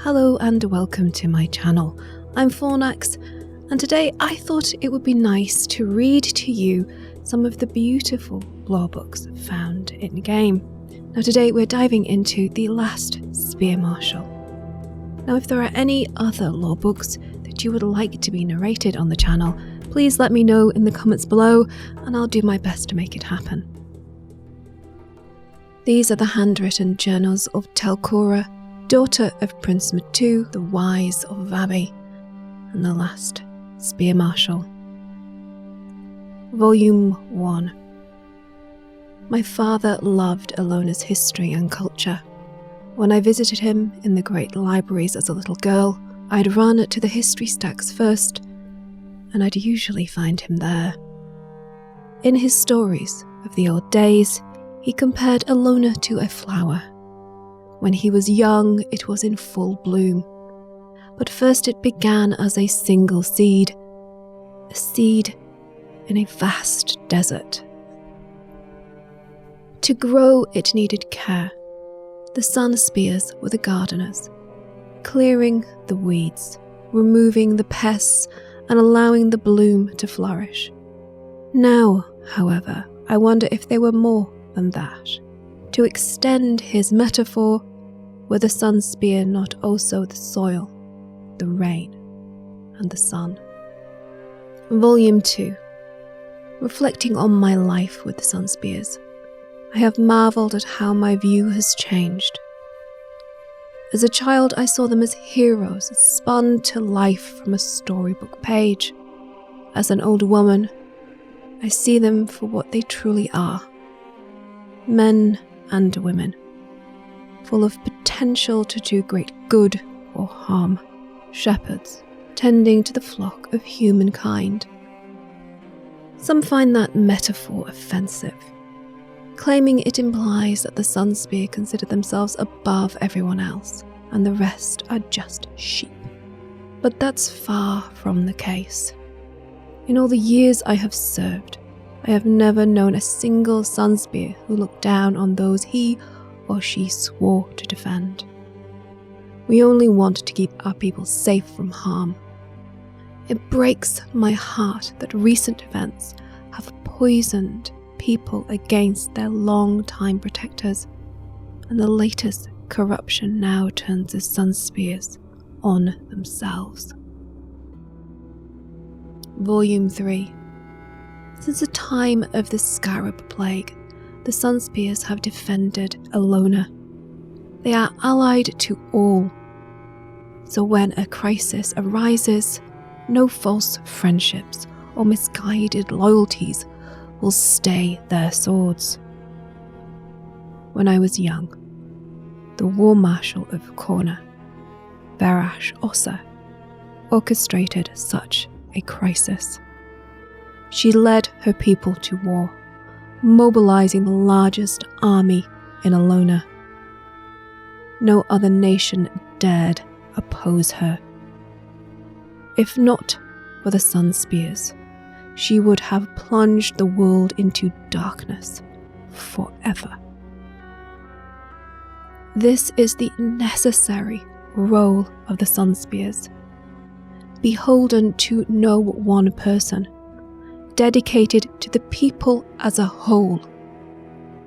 Hello and welcome to my channel. I'm Fornax, and today I thought it would be nice to read to you some of the beautiful lore books found in the game. Now today we're diving into the last Spearmarshal. Now if there are any other lore books that you would like to be narrated on the channel, please let me know in the comments below and I'll do my best to make it happen. These are the handwritten journals of Tahlkora, daughter of Prince Mehtu, the Wise of Vabbi, and the last Spearmarshal. Volume 1. My father loved Alona's history and culture. When I visited him in the great libraries as a little girl, I'd run to the history stacks first, and I'd usually find him there. In his stories of the old days, he compared Alona to a flower. When he was young, it was in full bloom. But first it began as a single seed, a seed in a vast desert. To grow, it needed care. The sun spears were the gardeners, clearing the weeds, removing the pests, and allowing the bloom to flourish. Now, however, I wonder if they were more than that. To extend his metaphor, were the sun spear not also the soil, the rain, and the sun? Volume 2. Reflecting on my life with the sun spears, I have marvelled at how my view has changed. As a child, I saw them as heroes spun to life from a storybook page. As an older woman, I see them for what they truly are. Men and women, full of potential to do great good or harm, shepherds tending to the flock of humankind. Some find that metaphor offensive, claiming it implies that the sun spear consider themselves above everyone else and the rest are just sheep. But that's far from the case. In all the years I have served, I have never known a single sun spear who looked down on those he or she swore to defend. We only want to keep our people safe from harm. It breaks my heart that recent events have poisoned people against their long-time protectors, and the latest corruption now turns the sun spears on themselves. Volume 3. Since the time of the Scarab Plague, the sun spears have defended Alona. They are allied to all, so when a crisis arises, no false friendships or misguided loyalties will stay their swords. When I was young, the War Marshal of Korna, Varash Ossa, orchestrated such a crisis. She led her people to war, mobilizing the largest army in Alona. No other nation dared oppose her. If not for the sun spears, she would have plunged the world into darkness forever. This is the necessary role of the sun spears, beholden to no one person, dedicated to the people as a whole.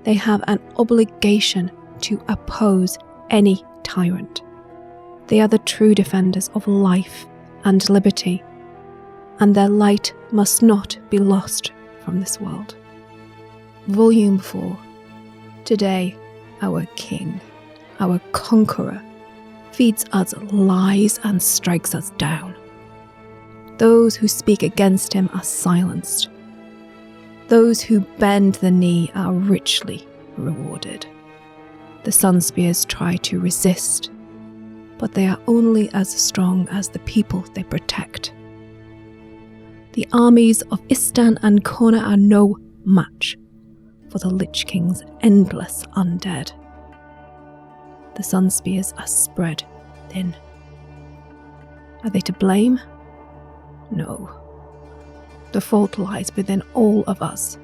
They have an obligation to oppose any tyrant. They are the true defenders of life and liberty, and their light must not be lost from this world. Volume 4. Today, our king, our conqueror, feeds us lies and strikes us down. Those who speak against him are silenced. Those who bend the knee are richly rewarded. The sun spears try to resist, but they are only as strong as the people they protect. The armies of Istan and Korna are no match for the Lich King's endless undead. The sun spears are spread thin. Are they to blame? No. The fault lies within all of us.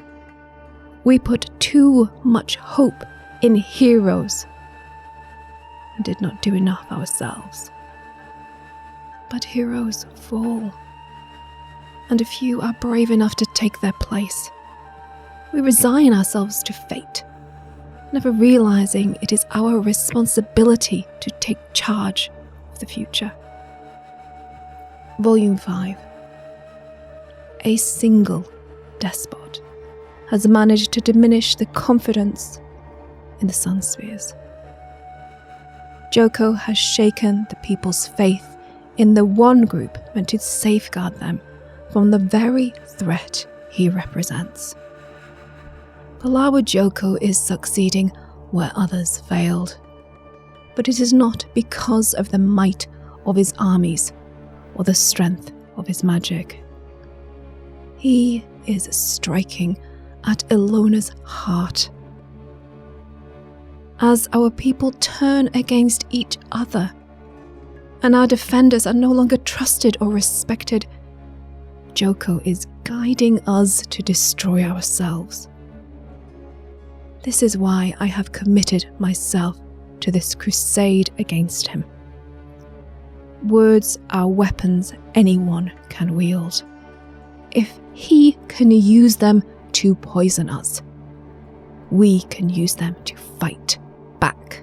We put too much hope in heroes and did not do enough ourselves. But heroes fall, and a few are brave enough to take their place. We resign ourselves to fate, never realizing it is our responsibility to take charge of the future. Volume 5. A single despot has managed to diminish the confidence in the Sun Spheres. Joko has shaken the people's faith in the one group meant to safeguard them from the very threat he represents. Palawa Joko is succeeding where others failed, but it is not because of the might of his armies or the strength of his magic. He is striking at Ilona's heart. As our people turn against each other, and our defenders are no longer trusted or respected, Joko is guiding us to destroy ourselves. This is why I have committed myself to this crusade against him. Words are weapons anyone can wield. If he can use them to poison us, we can use them to fight back.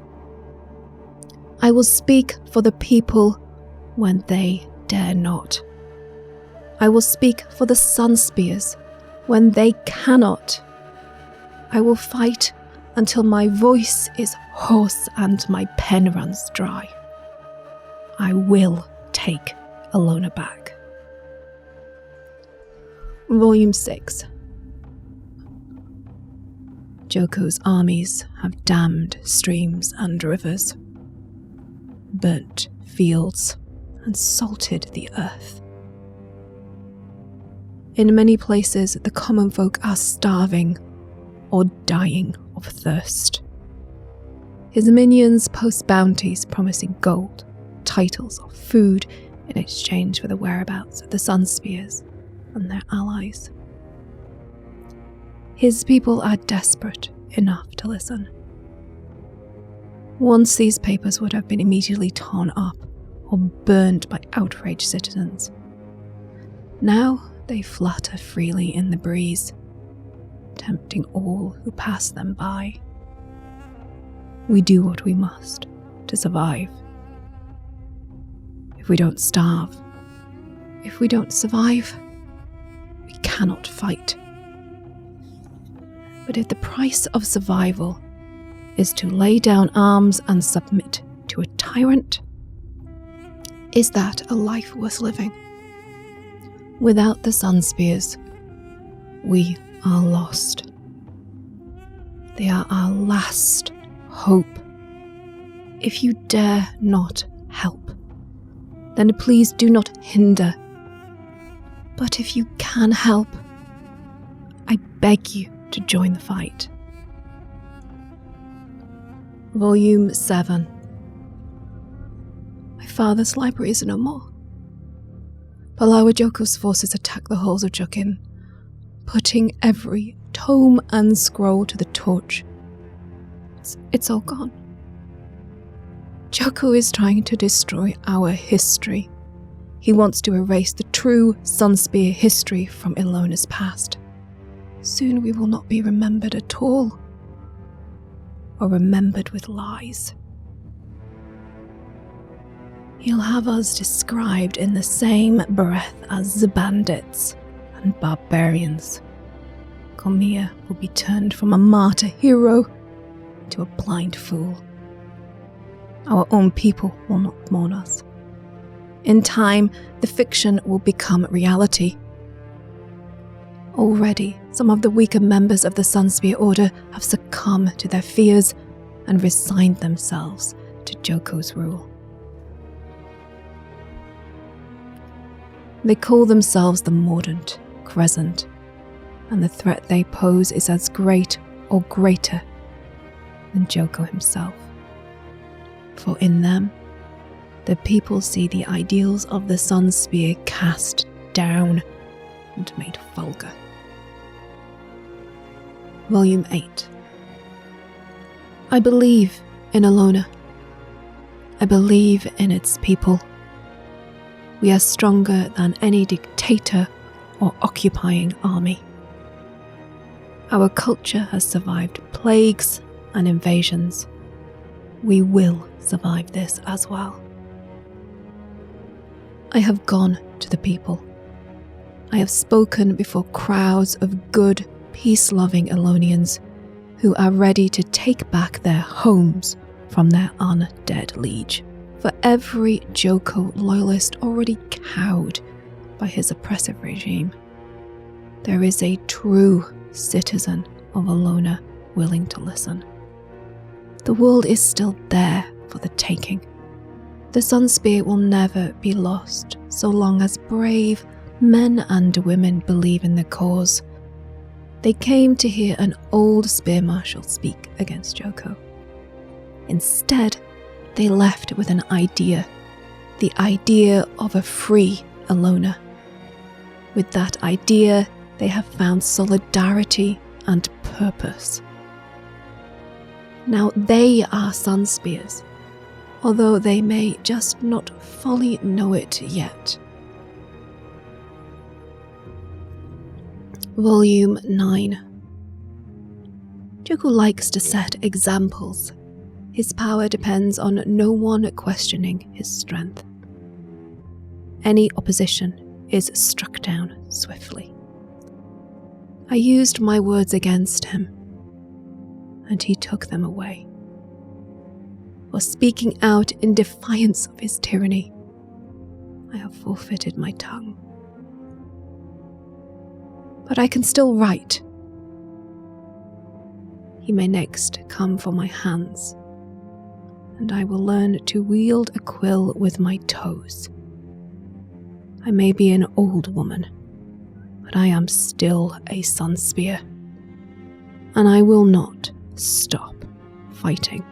I will speak for the people when they dare not. I will speak for the Sun Spears when they cannot. I will fight until my voice is hoarse and my pen runs dry. I will take Ilona back. Volume 6. Joko's armies have dammed streams and rivers, burnt fields, and salted the earth. In many places, the common folk are starving or dying of thirst. His minions post bounties promising gold, titles, or food in exchange for the whereabouts of the Sun Spears and their allies. His people are desperate enough to listen. Once these papers would have been immediately torn up or burned by outraged citizens. Now they flutter freely in the breeze, tempting all who pass them by. We do what we must to survive. If we don't starve, if we don't survive, we cannot fight. But if the price of survival is to lay down arms and submit to a tyrant, is that a life worth living? Without the Sun Spears, we are lost. They are our last hope. If you dare not help, then please do not hinder. But if you can help, I beg you to join the fight. Volume 7. My father's library is no more. Palawa Joko's forces attack the halls of Jukin, putting every tome and scroll to the torch. It's all gone. Joko is trying to destroy our history. He wants to erase the true Sunspear history from Ilona's past. Soon we will not be remembered at all, or remembered with lies. He'll have us described in the same breath as the bandits and barbarians. Komia will be turned from a martyr hero to a blind fool. Our own people will not mourn us. In time, the fiction will become reality. Already, some of the weaker members of the Sunspear Order have succumbed to their fears and resigned themselves to Joko's rule. They call themselves the Mordant Crescent, and the threat they pose is as great or greater than Joko himself. For in them, the people see the ideals of the Sunspear cast down and made vulgar. Volume 8. I believe in Ilona. I believe in its people. We are stronger than any dictator or occupying army. Our culture has survived plagues and invasions. We will survive this as well. I have gone to the people. I have spoken before crowds of good, peace-loving Elonians who are ready to take back their homes from their undead liege. For every Joko loyalist already cowed by his oppressive regime, there is a true citizen of Elona willing to listen. The world is still there for the taking. The Sunspear will never be lost so long as brave men and women believe in the cause. They came to hear an old Spearmarshal speak against Joko. Instead, they left with an idea, the idea of a free Elona. With that idea, they have found solidarity and purpose. Now they are Sunspears, although they may just not fully know it yet. Volume 9. Joko likes to set examples. His power depends on no one questioning his strength. Any opposition is struck down swiftly. I used my words against him, and he took them away. For speaking out in defiance of his tyranny, I have forfeited my tongue. But I can still write. He may next come for my hands, and I will learn to wield a quill with my toes. I may be an old woman, but I am still a Sunspear, and I will not stop fighting.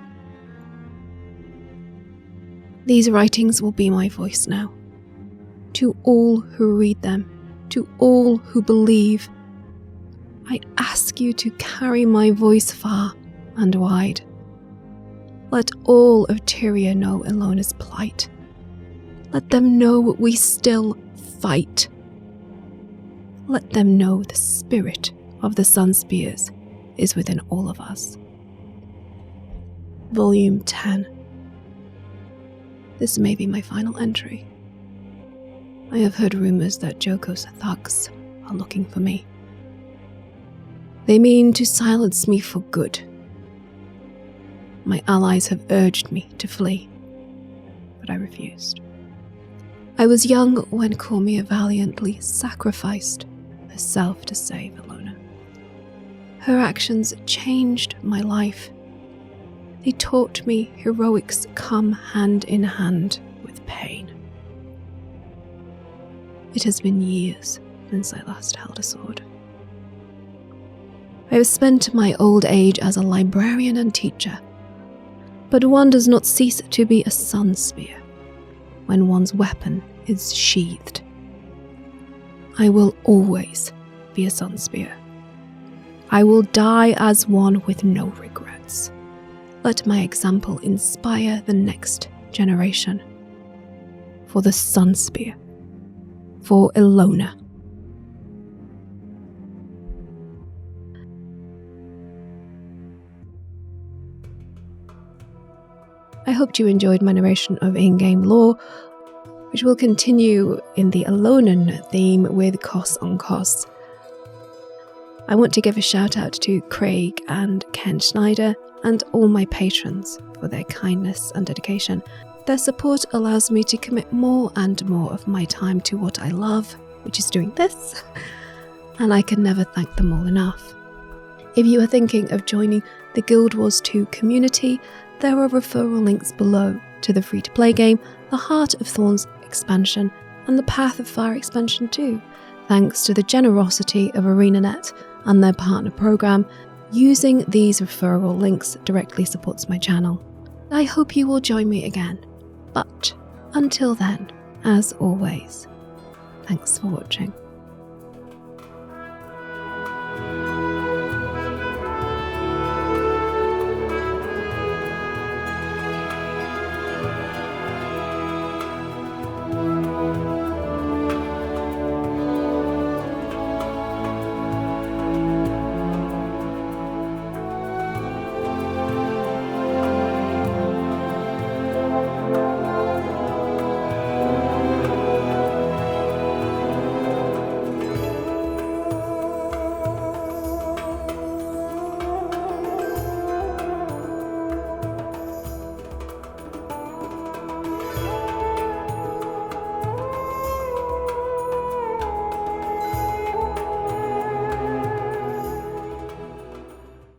These writings will be my voice now. To all who read them, to all who believe, I ask you to carry my voice far and wide. Let all of Tyria know Elona's plight. Let them know we still fight. Let them know the spirit of the Sunspears is within all of us. Volume 10. This may be my final entry. I have heard rumors that Joko's thugs are looking for me. They mean to silence me for good. My allies have urged me to flee, but I refused. I was young when Cormia valiantly sacrificed herself to save Elona. Her actions changed my life. They taught me heroics come hand in hand with pain. It has been years since I last held a sword. I have spent my old age as a librarian and teacher, but one does not cease to be a Sunspear when one's weapon is sheathed. I will always be a Sunspear. I will die as one with no regrets. Let my example inspire the next generation. For the Sunspear. For Elona. I hoped you enjoyed my narration of in-game lore, which will continue in the Elonan theme with Kos on Kos. I want to give a shout out to Craig and Ken Snider and all my patrons for their kindness and dedication. Their support allows me to commit more and more of my time to what I love, which is doing this, and I can never thank them all enough. If you are thinking of joining the Guild Wars 2 community, there are referral links below to the free-to-play game, the Heart of Thorns expansion, and the Path of Fire expansion too, thanks to the generosity of ArenaNet and their partner program. Using these referral links directly supports my channel. I hope you will join me again. But until then, as always, thanks for watching.